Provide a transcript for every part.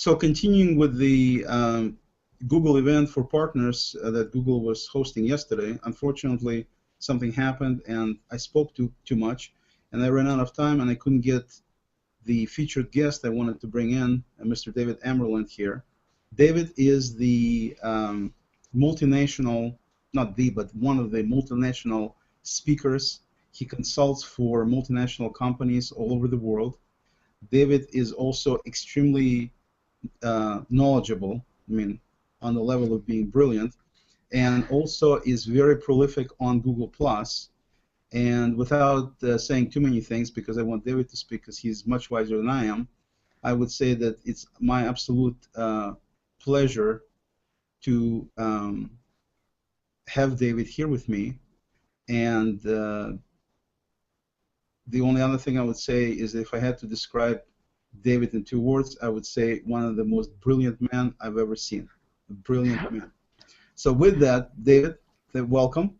So continuing with the Google event for partners that Google was hosting yesterday, unfortunately something happened and I spoke too much and I ran out of time and I couldn't get the featured guest I wanted to bring in, Mr. David Amerland here. David is the multinational, not the, but one of the multinational speakers. He consults for multinational companies all over the world. David is also extremely knowledgeable, I mean, on the level of being brilliant, and also is very prolific on Google+. And without saying too many things, because I want David to speak because he's much wiser than I am, I would say that it's my absolute pleasure to have David here with me. And the only other thing I would say is that if I had to describe David in 2 words, I would say one of the most brilliant men I've ever seen. A brilliant man. So with that, David, welcome.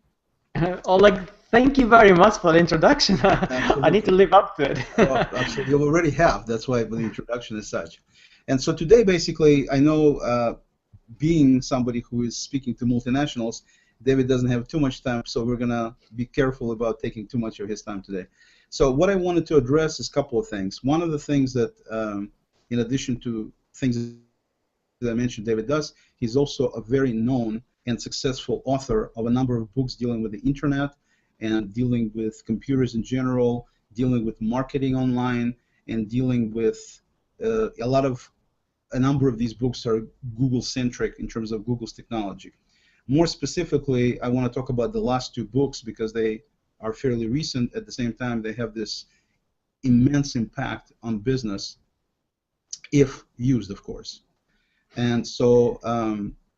Oleg, thank you very much for the introduction. I need to live up to it. Absolutely. You already have. That's why the introduction is such. And so today, basically, I know being somebody who is speaking to multinationals, David doesn't have too much time, so we're going to be careful about taking too much of his time today. So what I wanted to address is a couple of things. One of the things that, in addition to things that I mentioned David does, he's also a very known and successful author of a number of books dealing with the internet and dealing with computers in general, dealing with marketing online, and dealing with a number of these books are Google-centric in terms of Google's technology. More specifically, I want to talk about the last 2 books because they are fairly recent. At the same time, they have this immense impact on business if used, of course. And so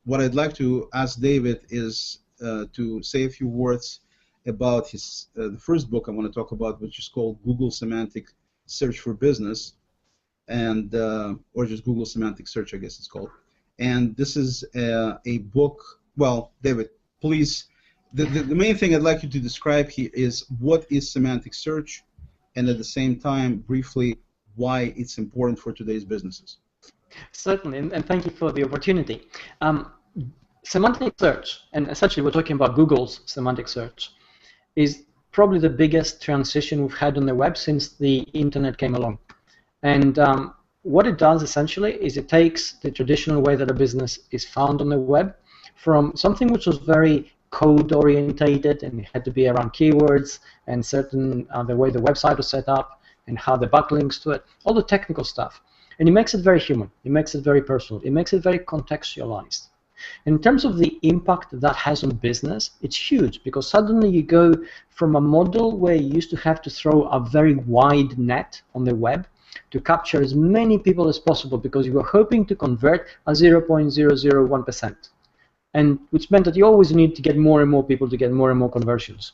what I'd like to ask David is to say a few words about his the first book I want to talk about, which is called Google Semantic Search for Business, and or just Google Semantic Search, I guess it's called. And this is a book. Well, David, please. The main thing I'd like you to describe here is what is semantic search, and at the same time, briefly, why it's important for today's businesses. Certainly, and thank you for the opportunity. Semantic search, and essentially we're talking about Google's semantic search, is probably the biggest transition we've had on the web since the internet came along. And what it does essentially is it takes the traditional way that a business is found on the web from something which was very code-orientated and it had to be around keywords and certain the way the website was set up and how the backlinks to it, all the technical stuff. And it makes it very human. It makes it very personal. It makes it very contextualized. In terms of the impact that has on business, it's huge because suddenly you go from a model where you used to have to throw a very wide net on the web to capture as many people as possible because you were hoping to convert a 0.001%, and which meant that you always need to get more and more people to get more and more conversions.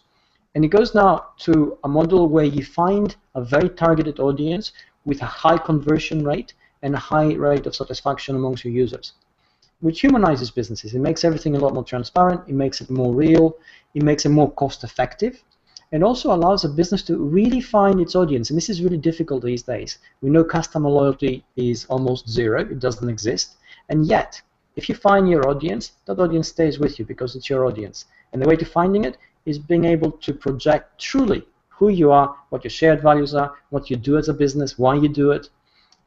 And it goes now to a model where you find a very targeted audience with a high conversion rate and a high rate of satisfaction amongst your users, which humanizes businesses. It makes everything a lot more transparent, it makes it more real, it makes it more cost effective, and also allows a business to really find its audience. And this is really difficult these days. We know customer loyalty is almost zero, it doesn't exist, and yet if you find your audience, that audience stays with you because it's your audience. And the way to finding it is being able to project truly who you are, what your shared values are, what you do as a business, why you do it,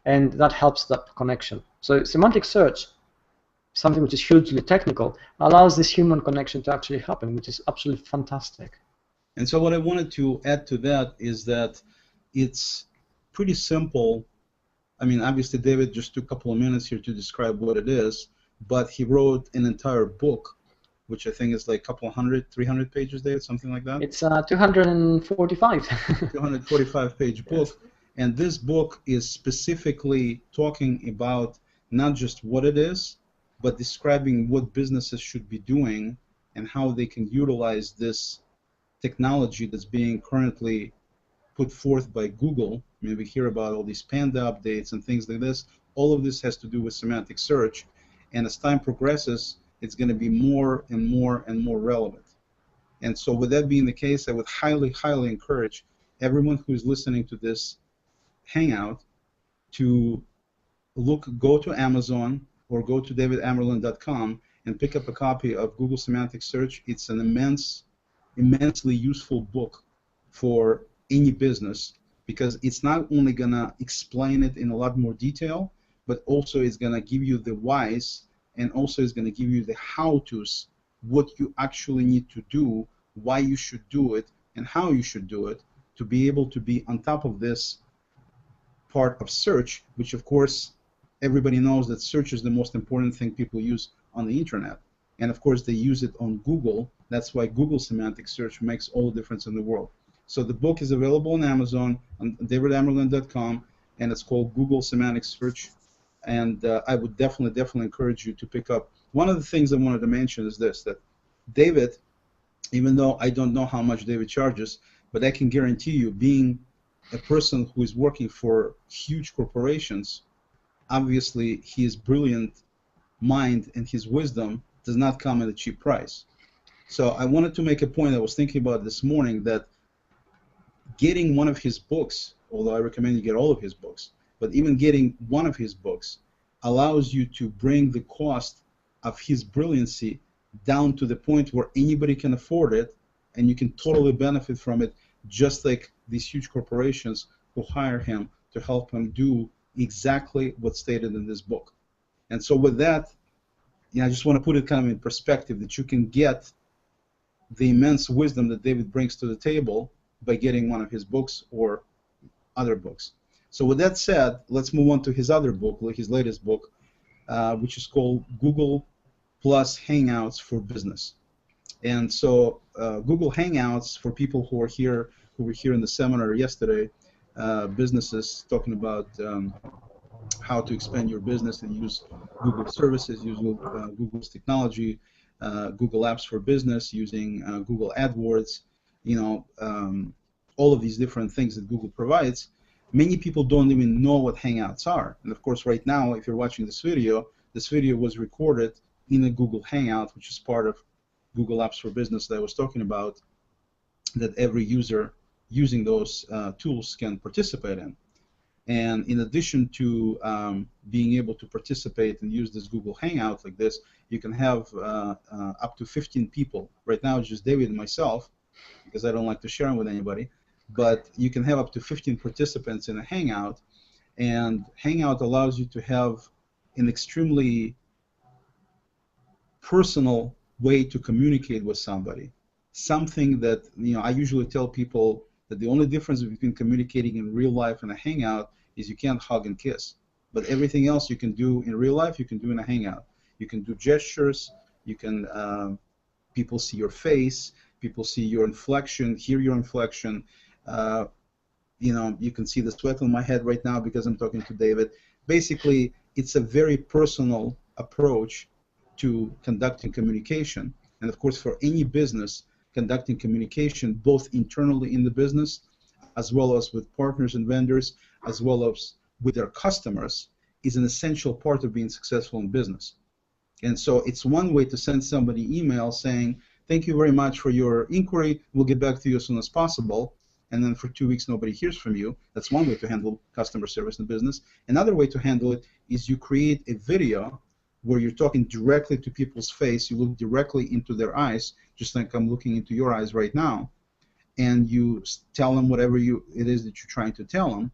and that helps that connection. So semantic search, something which is hugely technical, allows this human connection to actually happen, which is absolutely fantastic. And so what I wanted to add to that is that it's pretty simple. I mean, obviously David just took a couple of minutes here to describe what it is, but he wrote an entire book, which I think is like a couple of 300 pages, David, something like that? It's 245. 245-page book. Yes. And this book is specifically talking about not just what it is, but describing what businesses should be doing and how they can utilize this technology that's being currently put forth by Google. Maybe we hear about all these Panda updates and things like this. All of this has to do with semantic search. And as time progresses, it's going to be more and more and more relevant. And so with that being the case, I would highly, highly encourage everyone who's listening to this Hangout to go to Amazon or go to davidamerland.com and pick up a copy of Google Semantic Search. It's an immensely useful book for any business, because it's not only going to explain it in a lot more detail, but also it's going to give you the whys, and also it's going to give you the how-tos, what you actually need to do, why you should do it, and how you should do it to be able to be on top of this part of search, which of course everybody knows that search is the most important thing people use on the internet. And of course they use it on Google. That's why Google Semantic Search makes all the difference in the world. So the book is available on Amazon, on davidamerland.com, and it's called Google Semantic Search. And I would definitely encourage you to pick up. One of the things I wanted to mention is this, that David, even though I don't know how much David charges, but I can guarantee you, being a person who is working for huge corporations, obviously his brilliant mind and his wisdom does not come at a cheap price. So I wanted to make a point I was thinking about this morning, that getting one of his books, although I recommend you get all of his books, but even getting one of his books allows you to bring the cost of his brilliancy down to the point where anybody can afford it, and you can totally benefit from it, just like these huge corporations who hire him to help him do exactly what's stated in this book. And so with that, I just want to put it kind of in perspective, that you can get the immense wisdom that David brings to the table by getting one of his books or other books. So with that said, let's move on to his other book, his latest book, which is called Google Plus Hangouts for Business. And so Google Hangouts, for people who were here in the seminar yesterday, businesses talking about how to expand your business and use Google services, use Google's technology, Google Apps for Business, using Google AdWords, all of these different things that Google provides. Many people don't even know what Hangouts are. And of course, right now, if you're watching this video was recorded in a Google Hangout, which is part of Google Apps for Business that I was talking about, that every user using those tools can participate in. And in addition to being able to participate and use this Google Hangout like this, you can have up to 15 people. Right now it's just David and myself, because I don't like to share them with anybody, but you can have up to 15 participants in a Hangout, and Hangout allows you to have an extremely personal way to communicate with somebody. Something that, I usually tell people that the only difference between communicating in real life and a Hangout is you can't hug and kiss. But everything else you can do in real life, you can do in a Hangout. You can do gestures, you can, people see your face, people see your inflection, hear your inflection. You can see the sweat on my head right now because I'm talking to David. Basically, it's a very personal approach to conducting communication. And of course, for any business, conducting communication both internally in the business, as well as with partners and vendors, as well as with their customers, is an essential part of being successful in business. And so it's one way to send somebody email saying, thank you very much for your inquiry, we'll get back to you as soon as possible, and then for 2 weeks nobody hears from you. That's one way to handle customer service in business. Another way to handle it is you create a video where you're talking directly to people's face, you look directly into their eyes, just like I'm looking into your eyes right now, and you tell them whatever it is that you're trying to tell them,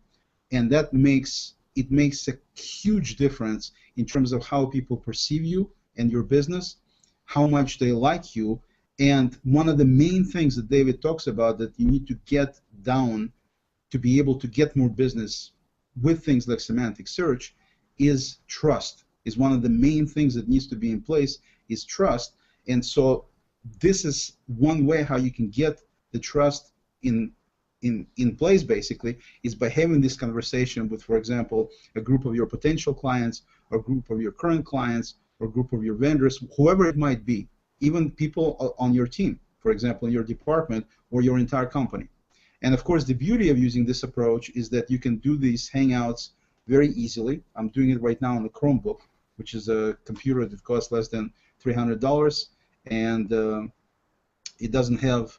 and that makes a huge difference in terms of how people perceive you and your business, how much they like you. And one of the main things that David talks about that you need to get down to be able to get more business with things like semantic search is trust. Is one of the main things that needs to be in place is trust. And so this is one way how you can get the trust in place, basically, is by having this conversation with, for example, a group of your potential clients, or a group of your current clients, or a group of your vendors, whoever it might be, even people on your team, for example, in your department or your entire company. And of course, the beauty of using this approach is that you can do these Hangouts very easily. I'm doing it right now on the Chromebook, which is a computer that costs less than $300, and it doesn't have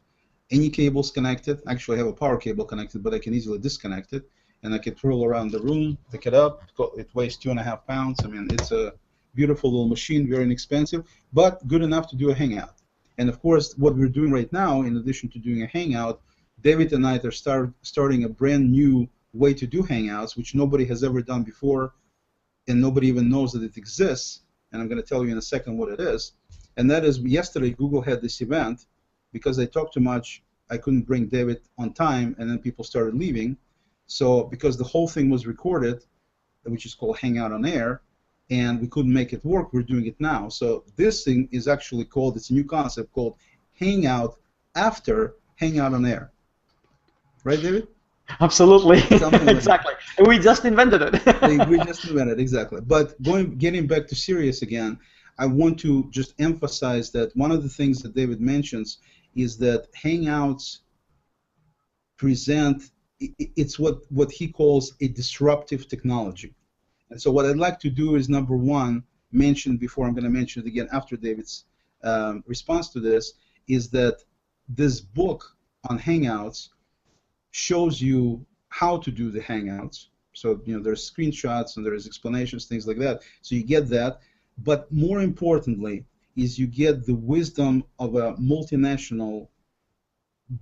any cables connected. Actually, I have a power cable connected, but I can easily disconnect it. and I could roll around the room, pick it up. It weighs 2.5 pounds. I mean, it's a beautiful little machine, very inexpensive, but good enough to do a Hangout. And of course, what we're doing right now, in addition to doing a Hangout, David and I are starting a brand new way to do Hangouts, which nobody has ever done before, and nobody even knows that it exists. And I'm going to tell you in a second what it is. And that is, yesterday Google had this event. Because I talked too much, I couldn't bring David on time, and then people started leaving. So because the whole thing was recorded, which is called Hangout on Air, and we couldn't make it work, we're doing it now. So this thing is actually called, it's a new concept called Hangout after Hangout on Air. Right, David? Absolutely. Like exactly. And we just invented it. We just invented it, exactly. But getting back to serious again, I want to just emphasize that one of the things that David mentions is that Hangouts present, it's what he calls a disruptive technology. And so what I'd like to do is, number one, mention before, I'm going to mention it again after David's response to this, is that this book on Hangouts shows you how to do the Hangouts. So, you know, there's screenshots and there's explanations, things like that. So you get that. But more importantly is you get the wisdom of a multinational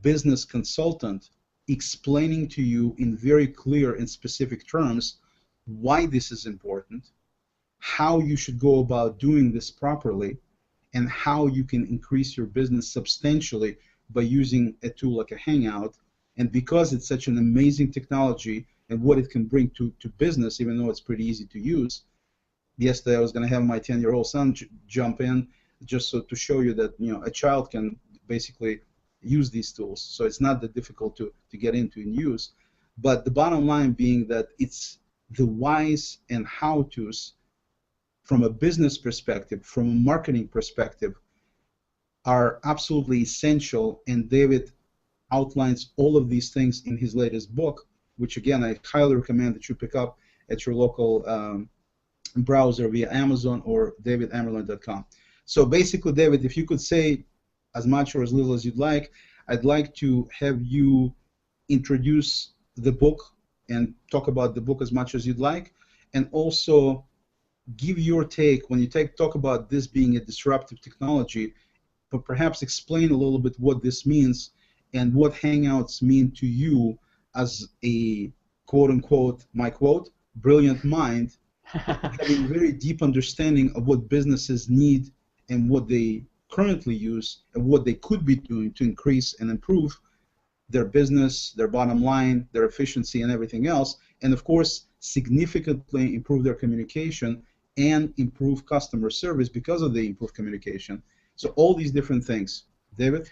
business consultant explaining to you in very clear and specific terms why this is important, how you should go about doing this properly, and how you can increase your business substantially by using a tool like a Hangout. And because it's such an amazing technology and what it can bring to business, even though it's pretty easy to use, yesterday I was going to have my 10-year-old son jump in just so to show you that, you know, a child can basically use these tools. So it's not that difficult to get into and use. But the bottom line being that it's the whys and how-tos from a business perspective, from a marketing perspective, are absolutely essential. And David outlines all of these things in his latest book, which again I highly recommend that you pick up at your local browser via Amazon or davidamerland.com. So basically, David, if you could say as much or as little as you'd like, I'd like to have you introduce the book and talk about the book as much as you'd like, and also give your take when you talk about this being a disruptive technology, but perhaps explain a little bit what this means and what Hangouts mean to you as a quote-unquote, my quote, brilliant mind, having a very deep understanding of what businesses need and what they currently use and what they could be doing to increase and improve their business, their bottom line, their efficiency, and everything else, and of course significantly improve their communication and improve customer service because of the improved communication. So all these different things. David?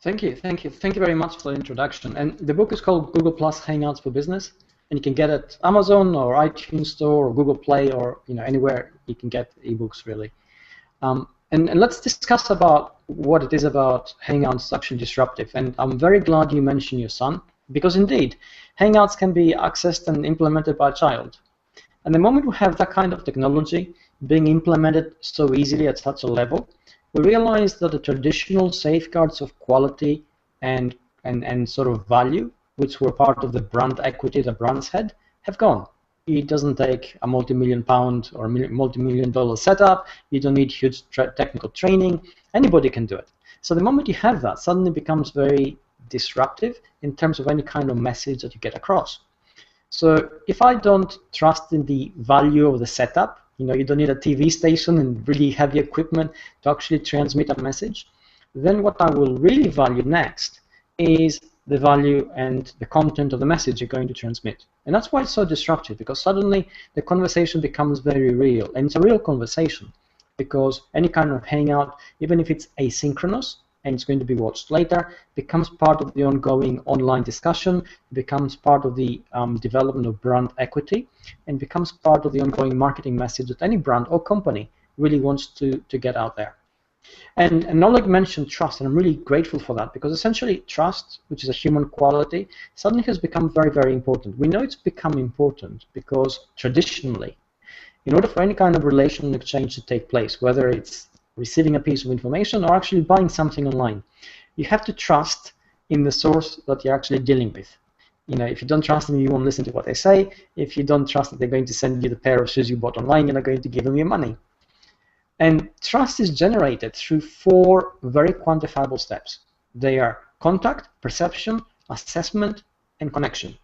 Thank you very much for the introduction. And the book is called Google Plus Hangouts for Business, and you can get it at Amazon or iTunes Store or Google Play, or anywhere you can get ebooks really. And let's discuss about what it is about Hangouts actually disruptive. And I'm very glad you mentioned your son, because indeed, Hangouts can be accessed and implemented by a child. And the moment we have that kind of technology being implemented so easily at such a level, we realize that the traditional safeguards of quality and sort of value, which were part of the brand equity the brands had, have gone. It doesn't take a multi-million pound or multi-million dollar setup. You don't need huge technical training. Anybody can do it. So the moment you have that, suddenly becomes very disruptive in terms of any kind of message that you get across. So if I don't trust in the value of the setup, you don't need a TV station and really heavy equipment to actually transmit a message, then what I will really value next is the value and the content of the message you're going to transmit. And that's why it's so disruptive, because suddenly the conversation becomes very real. And it's a real conversation, because any kind of hangout, even if it's asynchronous and it's going to be watched later, becomes part of the ongoing online discussion, becomes part of the development of brand equity, and becomes part of the ongoing marketing message that any brand or company really wants to get out there. And Oleg mentioned trust, and I'm really grateful for that, because essentially trust, which is a human quality, suddenly has become very, very important. We know it's become important because traditionally, in order for any kind of relational exchange to take place, whether it's receiving a piece of information or actually buying something online, you have to trust in the source that you're actually dealing with. If you don't trust them, you won't listen to what they say. If you don't trust that they're going to send you the pair of shoes you bought online, you're not going to give them your money. And trust is generated through 4 very quantifiable steps. They are contact, perception, assessment, and connection.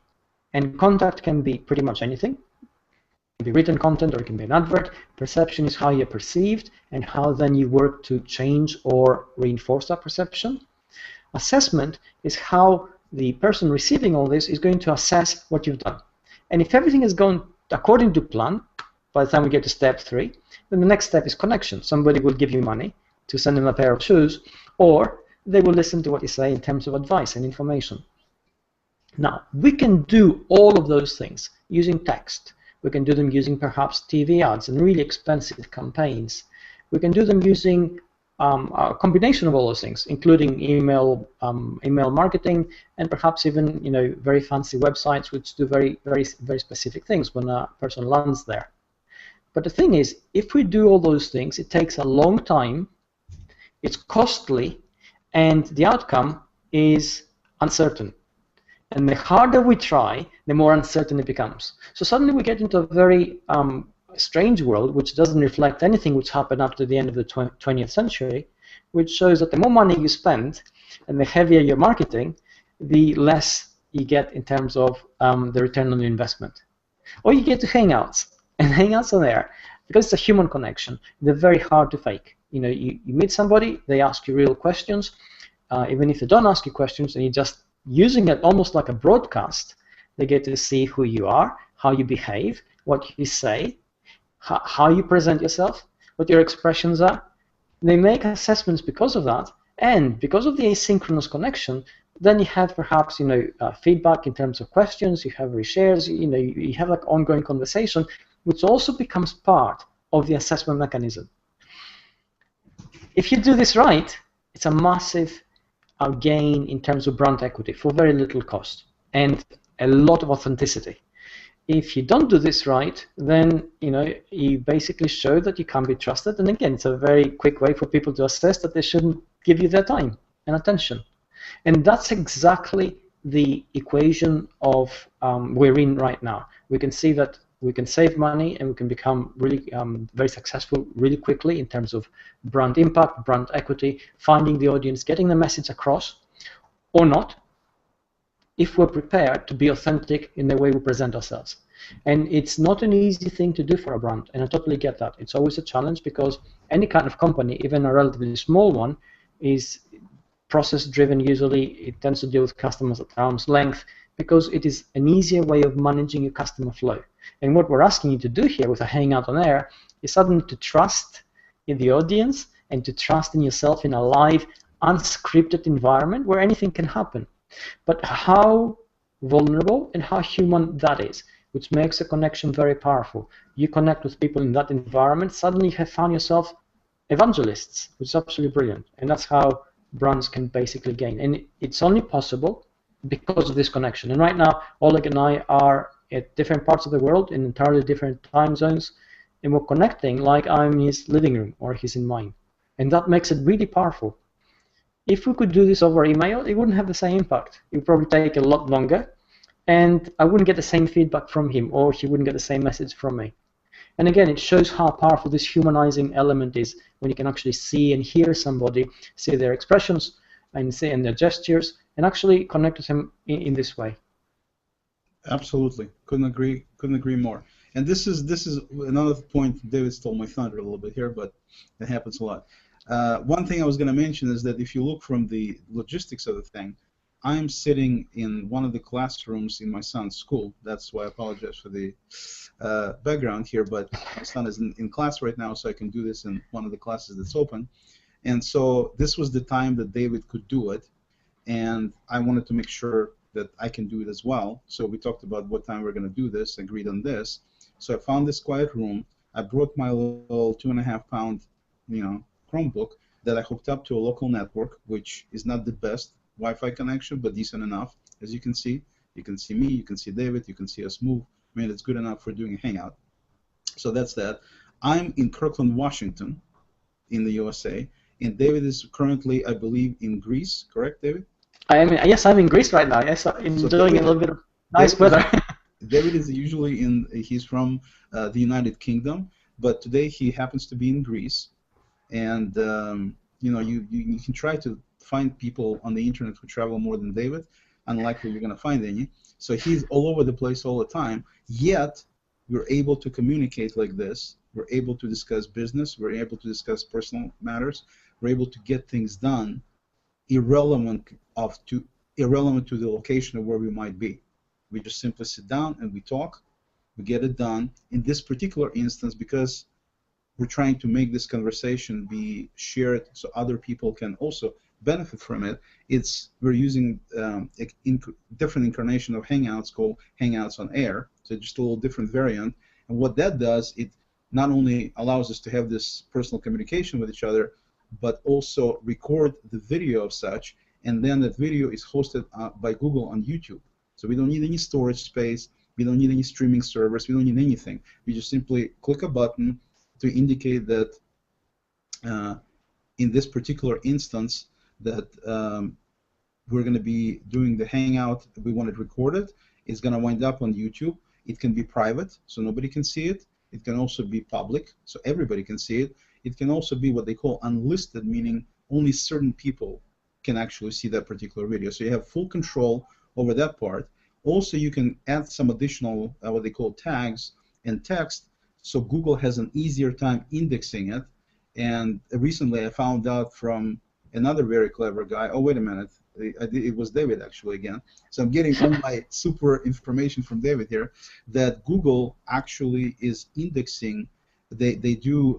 And contact can be pretty much anything. It can be written content, or it can be an advert. Perception is how you're perceived and how then you work to change or reinforce that perception. Assessment is how the person receiving all this is going to assess what you've done. And if everything is going according to plan, by the time we get to step 3, then the next step is connection. Somebody will give you money to send them a pair of shoes, or they will listen to what you say in terms of advice and information. Now, we can do all of those things using text. We can do them using perhaps TV ads and really expensive campaigns. We can do them using a combination of all those things, including email marketing, and perhaps even very fancy websites which do very, very, very specific things when a person lands there. But the thing is, if we do all those things, it takes a long time, it's costly, and the outcome is uncertain. And the harder we try, the more uncertain it becomes. So suddenly we get into a very strange world, which doesn't reflect anything which happened up to the end of the 20th century, which shows that the more money you spend and the heavier your marketing, the less you get in terms of the return on the investment. Or you get to Hangouts. And Hangouts are there because it's a human connection. They're very hard to fake. You meet somebody, they ask you real questions. Even if they don't ask you questions, and you're just using it almost like a broadcast, they get to see who you are, how you behave, what you say, how you present yourself, what your expressions are. They make assessments because of that, and because of the asynchronous connection, then you have perhaps feedback in terms of questions. You have reshares. You have like ongoing conversation, which also becomes part of the assessment mechanism. If you do this right, it's a massive gain in terms of brand equity for very little cost and a lot of authenticity. If you don't do this right, then you basically show that you can't be trusted. And again, it's a very quick way for people to assess that they shouldn't give you their time and attention. And that's exactly the equation of we're in right now. We can see that we can save money and we can become really very successful really quickly in terms of brand impact, brand equity, finding the audience, getting the message across, or not, if we're prepared to be authentic in the way we present ourselves. And it's not an easy thing to do for a brand, and I totally get that. It's always a challenge because any kind of company, even a relatively small one, is process-driven usually. It tends to deal with customers at arm's length because it is an easier way of managing your customer flow. And what we're asking you to do here with a Hangout on Air is suddenly to trust in the audience and to trust in yourself in a live, unscripted environment where anything can happen. But how vulnerable and how human that is, which makes a connection very powerful. You connect with people in that environment, suddenly you have found yourself evangelists, which is absolutely brilliant. And that's how brands can basically gain. And it's only possible because of this connection. And right now, Oleg and I are at different parts of the world in entirely different time zones, and we're connecting like I'm in his living room or he's in mine. And that makes it really powerful. If we could do this over email, it wouldn't have the same impact. It would probably take a lot longer, and I wouldn't get the same feedback from him, or he wouldn't get the same message from me. And again, it shows how powerful this humanizing element is when you can actually see and hear somebody, see their expressions and see their gestures, and actually connect with him in this way. Absolutely, couldn't agree more. And this is another point. David stole my thunder a little bit here, but it happens a lot. One thing I was going to mention is that if you look from the logistics of the thing, I'm sitting in one of the classrooms in my son's school. That's why I apologize for the background here, but my son is in class right now, so I can do this in one of the classes that's open. And so this was the time that David could do it, and I wanted to make sure that I can do it as well. So we talked about what time we're going to do this, agreed on this. So I found this quiet room. I brought my little 2.5-pound, Chromebook that I hooked up to a local network, which is not the best Wi-Fi connection, but decent enough. As you can see me, you can see David, you can see us move. I mean, it's good enough for doing a Hangout. So that's that. I'm in Kirkland, Washington, in the USA, and David is currently, I believe, in Greece. Correct, David? I am, yes, I'm in Greece right now. Yes, enjoying a little bit of nice weather. David is usually he's from the United Kingdom, but today he happens to be in Greece. And you can try to find people on the internet who travel more than David. Unlikely you're going to find any. So he's all over the place all the time. Yet we're able to communicate like this. We're able to discuss business. We're able to discuss personal matters. We're able to get things done, irrelevant irrelevant to the location of where we might be. We just simply sit down and we talk. We get it done. In this particular instance, because we're trying to make this conversation be shared so other people can also benefit from it. We're using a different incarnation of Hangouts called Hangouts on Air, so just a little different variant. And what that does, it not only allows us to have this personal communication with each other, but also record the video of such, and then that video is hosted by Google on YouTube. So we don't need any storage space, we don't need any streaming servers, we don't need anything. We just simply click a button to indicate that in this particular instance that we're going to be doing the Hangout, we want it recorded. It's going to wind up on YouTube. It can be private, so nobody can see it. It can also be public, so everybody can see it. It can also be what they call unlisted, meaning only certain people can actually see that particular video. So you have full control over that part. Also, you can add some additional what they call tags and text, so Google has an easier time indexing it. And recently I found out from another very clever guy, oh wait a minute, it was David actually again, so I'm getting all my super information from David here, that Google actually is indexing, they do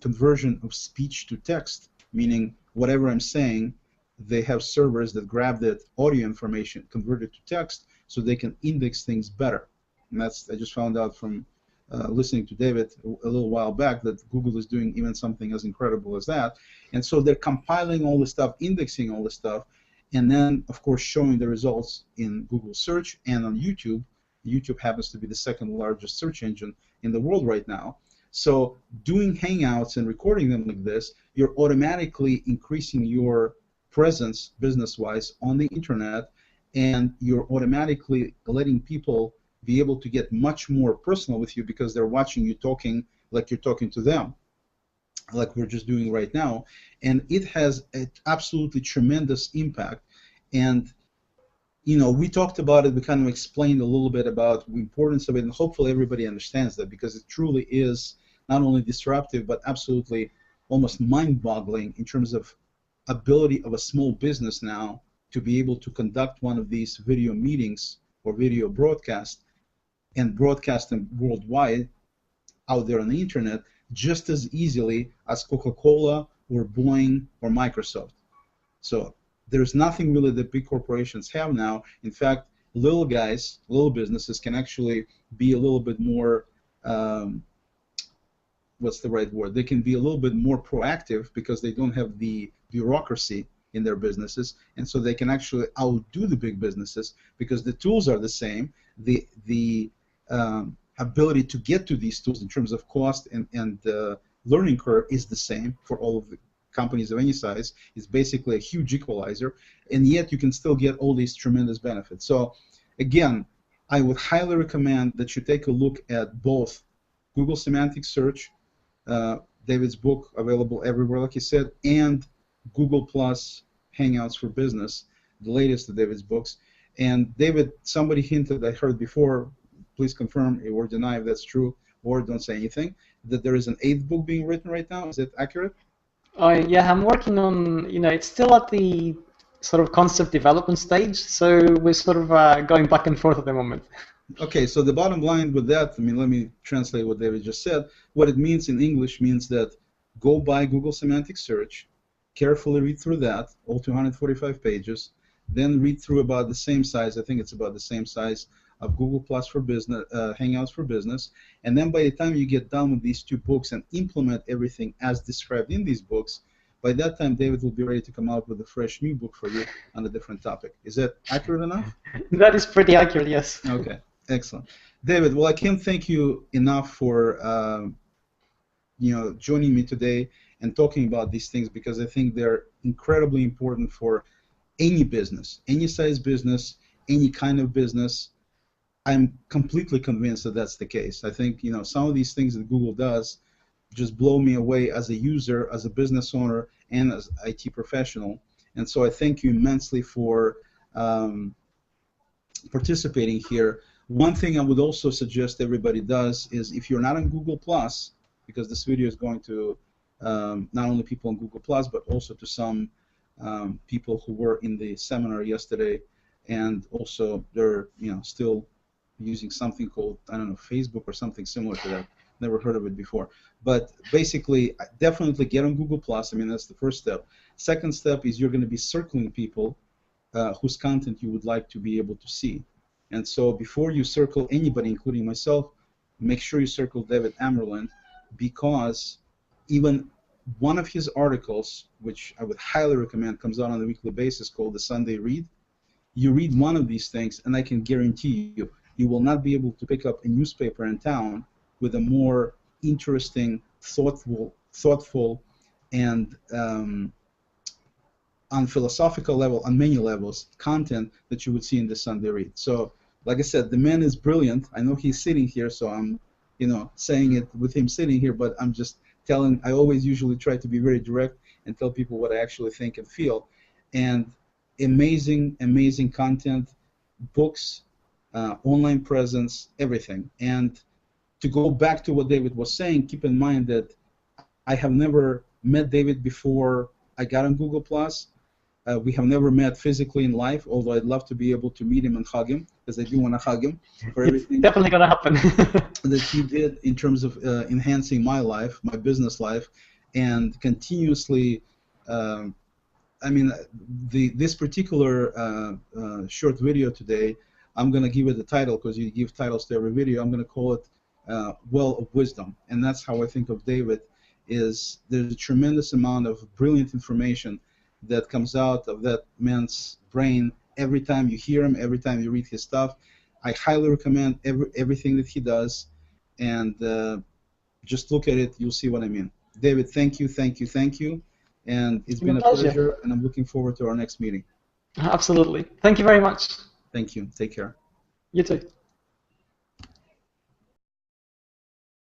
conversion of speech to text, meaning whatever I'm saying, they have servers that grab that audio information, convert it to text, so they can index things better. And that's, I just found out from listening to David a little while back, that Google is doing even something as incredible as that. And so they're compiling all this stuff, indexing all this stuff, and then, of course, showing the results in Google search and on YouTube. YouTube happens to be the second largest search engine in the world right now. So doing Hangouts and recording them like this, you're automatically increasing your presence business-wise on the internet, and you're automatically letting people be able to get much more personal with you because they're watching you talking like you're talking to them, like we're just doing right now. And it has an absolutely tremendous impact. And we talked about it, we kind of explained a little bit about the importance of it, and hopefully everybody understands that, because it truly is not only disruptive but absolutely almost mind-boggling in terms of ability of a small business now to be able to conduct one of these video meetings or video broadcasts and broadcast them worldwide out there on the internet just as easily as Coca-Cola or Boeing or Microsoft. So there's nothing really that big corporations have now. In fact, little guys, little businesses can actually be a little bit more, what's the right word? They can be a little bit more proactive because they don't have the bureaucracy in their businesses, and so they can actually outdo the big businesses because the tools are the same. The ability to get to these tools in terms of cost and learning curve is the same for all of the companies of any size. It's basically a huge equalizer, and yet you can still get all these tremendous benefits. So again, I would highly recommend that you take a look at both Google Semantic Search, David's book available everywhere, like he said, and Google Plus Hangouts for Business, the latest of David's books. And David, somebody hinted, I heard before, please confirm or deny if that's true, or don't say anything, that there is an 8th book being written right now. Is that accurate? Yeah, I'm working on, it's still at the sort of concept development stage, so we're sort of going back and forth at the moment. Okay, so the bottom line with that, let me translate what David just said. What it means in English means that go buy Google Semantic Search, carefully read through that, all 245 pages, then read through about the same size, I think it's about the same size of Google Plus for Business, Hangouts for Business, and then by the time you get done with these 2 books and implement everything as described in these books, by that time David will be ready to come out with a fresh new book for you on a different topic. Is that accurate enough? That is pretty accurate, yes. Okay, excellent. David, well, I can't thank you enough for joining me today and talking about these things, because I think they're incredibly important for any business, any size business, any kind of business. I'm completely convinced that that's the case. I think, you know, some of these things that Google does just blow me away as a user, as a business owner, and as an IT professional. And so I thank you immensely for participating here. One thing I would also suggest everybody does is, if you're not on Google Plus, because this video is going to not only people on Google Plus, but also to some people who were in the seminar yesterday, and also they're, you know, still using something called, I don't know, Facebook or something similar to that. Never heard of it before. But basically, definitely get on Google Plus. I mean, that's the first step. Second step is you're going to be circling people whose content you would like to be able to see. And so before you circle anybody, including myself, make sure you circle David Amerland, because even one of his articles, which I would highly recommend, comes out on a weekly basis, called The Sunday Read. You read one of these things, and I can guarantee you, you will not be able to pick up a newspaper in town with a more interesting, thoughtful, and on philosophical level, on many levels, content that you would see in the Sunday Read. So, like I said, the man is brilliant. I know he's sitting here, so I'm, you know, saying it with him sitting here, but I'm just telling. I always usually try to be very direct and tell people what I actually think and feel. And amazing, amazing content, books, online presence, everything. And to go back to what David was saying, keep in mind that I have never met David before I got on Google Plus. We have never met physically in life, although I'd love to be able to meet him and hug him, because I do want to hug him for everything. It's definitely going to happen. that he did in terms of enhancing my life, my business life, and continuously. I mean, this particular short video today, I'm going to give it the title, because you give titles to every video. I'm going to call it Well of Wisdom, and that's how I think of David. Is there's a tremendous amount of brilliant information that comes out of that man's brain every time you hear him, every time you read his stuff. I highly recommend everything that he does, and just look at it, you'll see what I mean. David, thank you, thank you, thank you, and it's been a pleasure, and I'm looking forward to our next meeting. Absolutely. Thank you very much. Thank you. Take care. You too.